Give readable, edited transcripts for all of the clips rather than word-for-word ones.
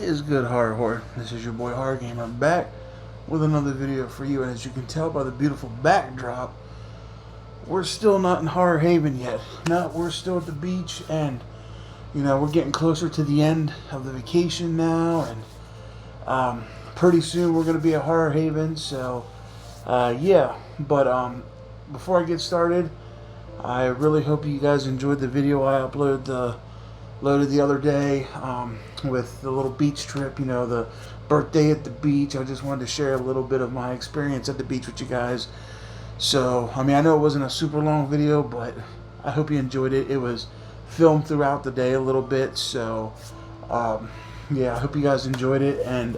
is good, horror? This is your boy Horror Gamer back with another video for you. And as you can tell by the beautiful backdrop, we're still not in Horror Haven yet. No, we're still at the beach, and we're getting closer to the end of the vacation now, and pretty soon we're gonna be at Horror Haven. So yeah, but before I get started, I really hope you guys enjoyed the video I loaded the other day with the little beach trip, the birthday at the beach. I just wanted to share a little bit of my experience at the beach with you guys. So, I know it wasn't a super long video, but I hope you enjoyed it. It was filmed throughout the day a little bit, so yeah, I hope you guys enjoyed it. And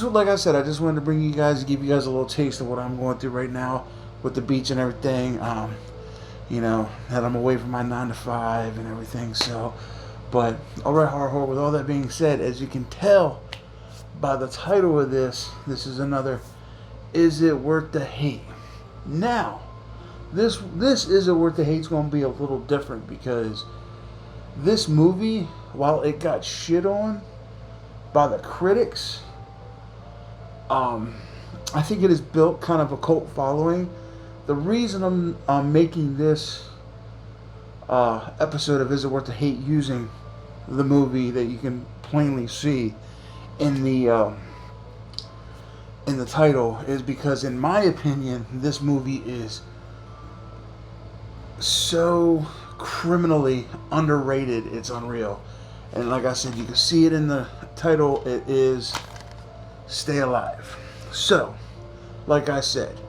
like I said, I just wanted to give you guys a little taste of what I'm going through right now with the beach and everything. That I'm away from my 9 to 5 and everything. So, but alright, horror. With all that being said, as you can tell by the title of this is another "Is It Worth the Hate?" Now, this "Is It Worth the Hate" is going to be a little different, because this movie, while it got shit on by the critics, I think it has built kind of a cult following. The reason I'm making this episode of "Is It Worth the Hate" using the movie that you can plainly see in the title is because, in my opinion, this movie is so criminally underrated, it's unreal. And like I said, you can see it in the title. It is Stay Alive. So, like I said,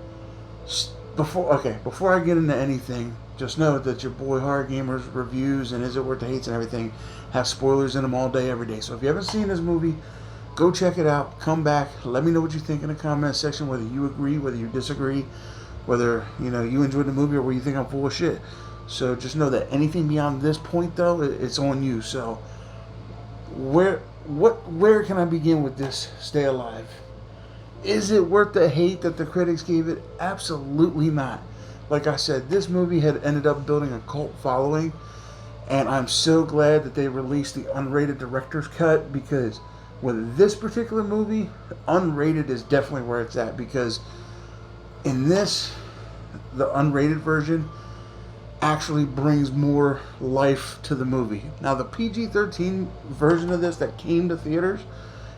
before I get into anything, just know that your boy Horror Gamer's reviews and "Is It Worth the Hates" and everything have spoilers in them all day, every day. So if you haven't seen this movie, go check it out. Come back. Let me know what you think in the comment section, whether you agree, whether you disagree, whether you enjoyed the movie or whether you think I'm full of shit. So just know that anything beyond this point, though, it's on you. So where can I begin with this Stay Alive? Is it worth the hate that the critics gave it? Absolutely not. Like I said, this movie had ended up building a cult following, and I'm so glad that they released the unrated director's cut, because with this particular movie, unrated is definitely where it's at, because in this, the unrated version actually brings more life to the movie. Now, the PG-13 version of this that came to theaters,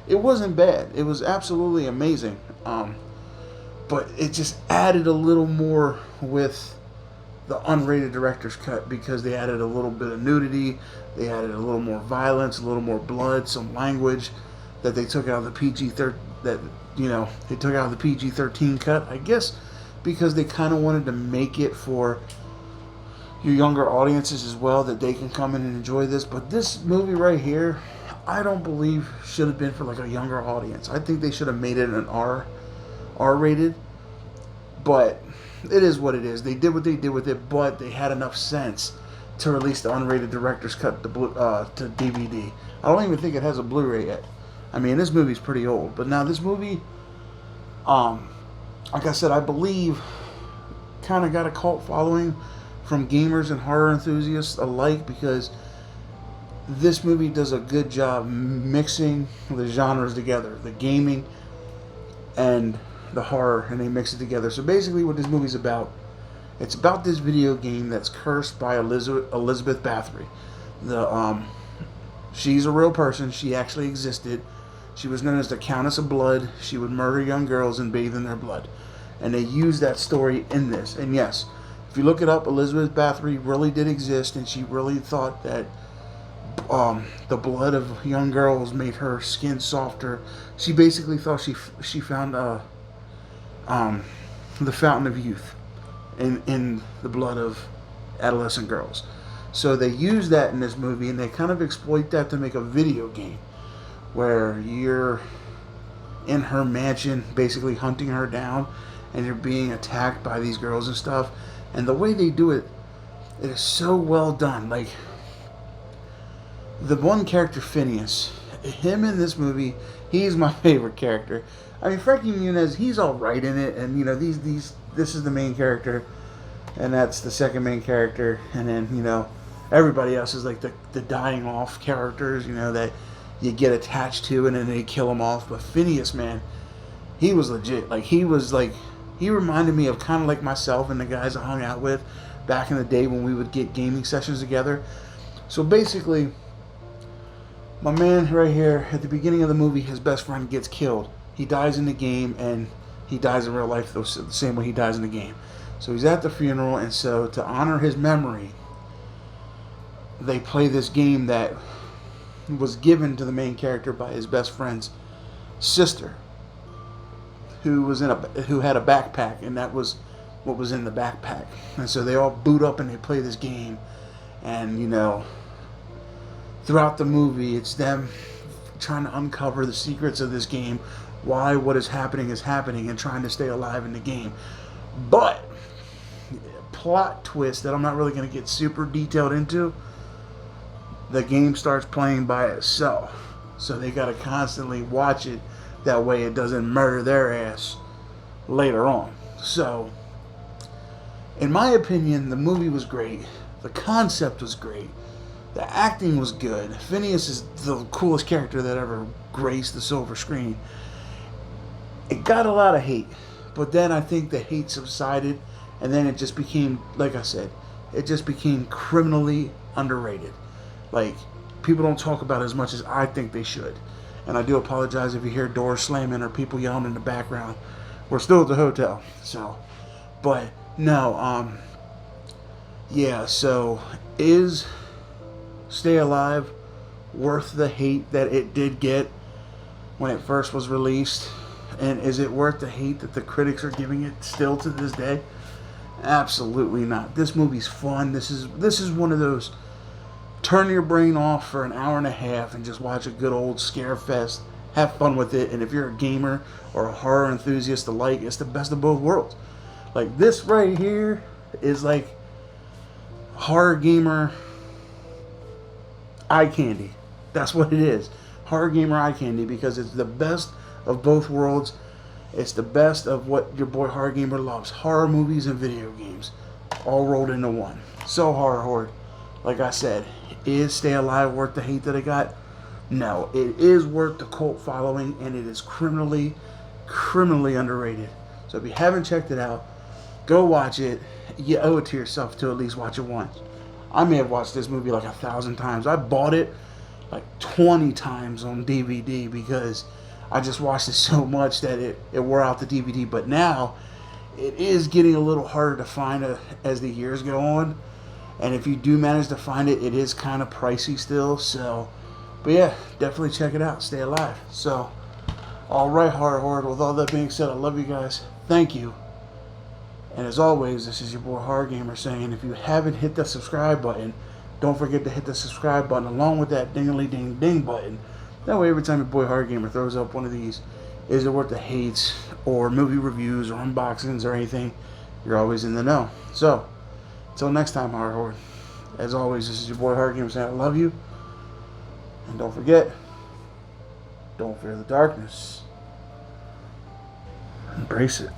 it wasn't bad. It was absolutely amazing. But it just added a little more with the unrated director's cut, because they added a little bit of nudity, they added a little more violence, a little more blood, some language that they took out of the PG-13 cut. I guess because they kind of wanted to make it for your younger audiences as well, that they can come in and enjoy this. But this movie right here, I don't believe should have been for like a younger audience. I think they should have made it an R-rated, but it is what it is. They did what they did with it, but they had enough sense to release the unrated director's cut to DVD. I don't even think it has a Blu-ray yet. This movie's pretty old, but now this movie, like I said, I believe kind of got a cult following from gamers and horror enthusiasts alike, because this movie does a good job mixing the genres together, the gaming and the horror, and they mix it together. So basically what this movie's about, it's about this video game that's cursed by Elizabeth Bathory. She's a real person. She actually existed. She was known as the Countess of Blood. She would murder young girls and bathe in their blood. And they use that story in this. And yes, if you look it up, Elizabeth Bathory really did exist, and she really thought that the blood of young girls made her skin softer. She basically thought she found the fountain of youth in the blood of adolescent girls. So they use that in this movie, and they kind of exploit that to make a video game where you're in her mansion basically hunting her down, and you're being attacked by these girls and stuff. And the way they do it, it is so well done. Like, the one character, Phineas, him in this movie, he's my favorite character. Frankie Muniz, he's all right in it, and this is the main character, and that's the second main character, and then everybody else is like the dying off characters, that you get attached to, and then they kill him off. But Phineas, man, he was legit. Like, he reminded me of kind of like myself and the guys I hung out with back in the day when we would get gaming sessions together. So basically, my man right here, at the beginning of the movie, his best friend gets killed. He dies in the game, and he dies in real life the same way he dies in the game. So he's at the funeral, and so to honor his memory, they play this game that was given to the main character by his best friend's sister, who had a backpack, and that was what was in the backpack. And so they all boot up and they play this game, and throughout the movie, it's them trying to uncover the secrets of this game, why what is happening, and trying to stay alive in the game. But plot twist that I'm not really going to get super detailed into, the game starts playing by itself, so they got to constantly watch it, that way it doesn't murder their ass later on. So in my opinion, the movie was great, the concept was great, the acting was good. Phineas is the coolest character that ever graced the silver screen. It got a lot of hate, but then I think the hate subsided, and then it just became, like I said, it just became criminally underrated. Like, people don't talk about it as much as I think they should. And I do apologize if you hear doors slamming or people yelling in the background. We're still at the hotel, so. But no, yeah. So is Stay Alive worth the hate that it did get when it first was released? And is it worth the hate that the critics are giving it still to this day? Absolutely not. This movie's fun. This is one of those turn your brain off for an hour and a half and just watch a good old scare fest. Have fun with it. And if you're a gamer or a horror enthusiast alike, it's the best of both worlds. Like, this right here is like horror gamer eye candy. That's what it is. Horror gamer eye candy, because it's the best of both worlds. It's the best of what your boy Horror Gamer loves. Horror movies and video games all rolled into one. So horror horde. Like I said, is Stay Alive worth the hate that it got? No. It is worth the cult following, and it is criminally underrated. So if you haven't checked it out, go watch it. You owe it to yourself to at least watch it once. I may have watched this movie like 1,000 times. I bought it like 20 times on DVD because I just watched it so much that it wore out the DVD. But now it is getting a little harder to find as the years go on. And if you do manage to find it, it is kind of pricey still. So, but yeah, definitely check it out. Stay Alive. So, alright, Horror Horde. With all that being said, I love you guys. Thank you. And as always, this is your boy Horror Gamer saying, if you haven't hit the subscribe button, don't forget to hit the subscribe button along with that ding-a-ling-ding-ding button. That way, every time your boy Horror Gamer throws up one of these, is it worth the hates or movie reviews or unboxings or anything, you're always in the know. So, until next time, Horror Horde. As always, this is your boy Horror Gamer saying I love you. And don't forget, don't fear the darkness. Embrace it.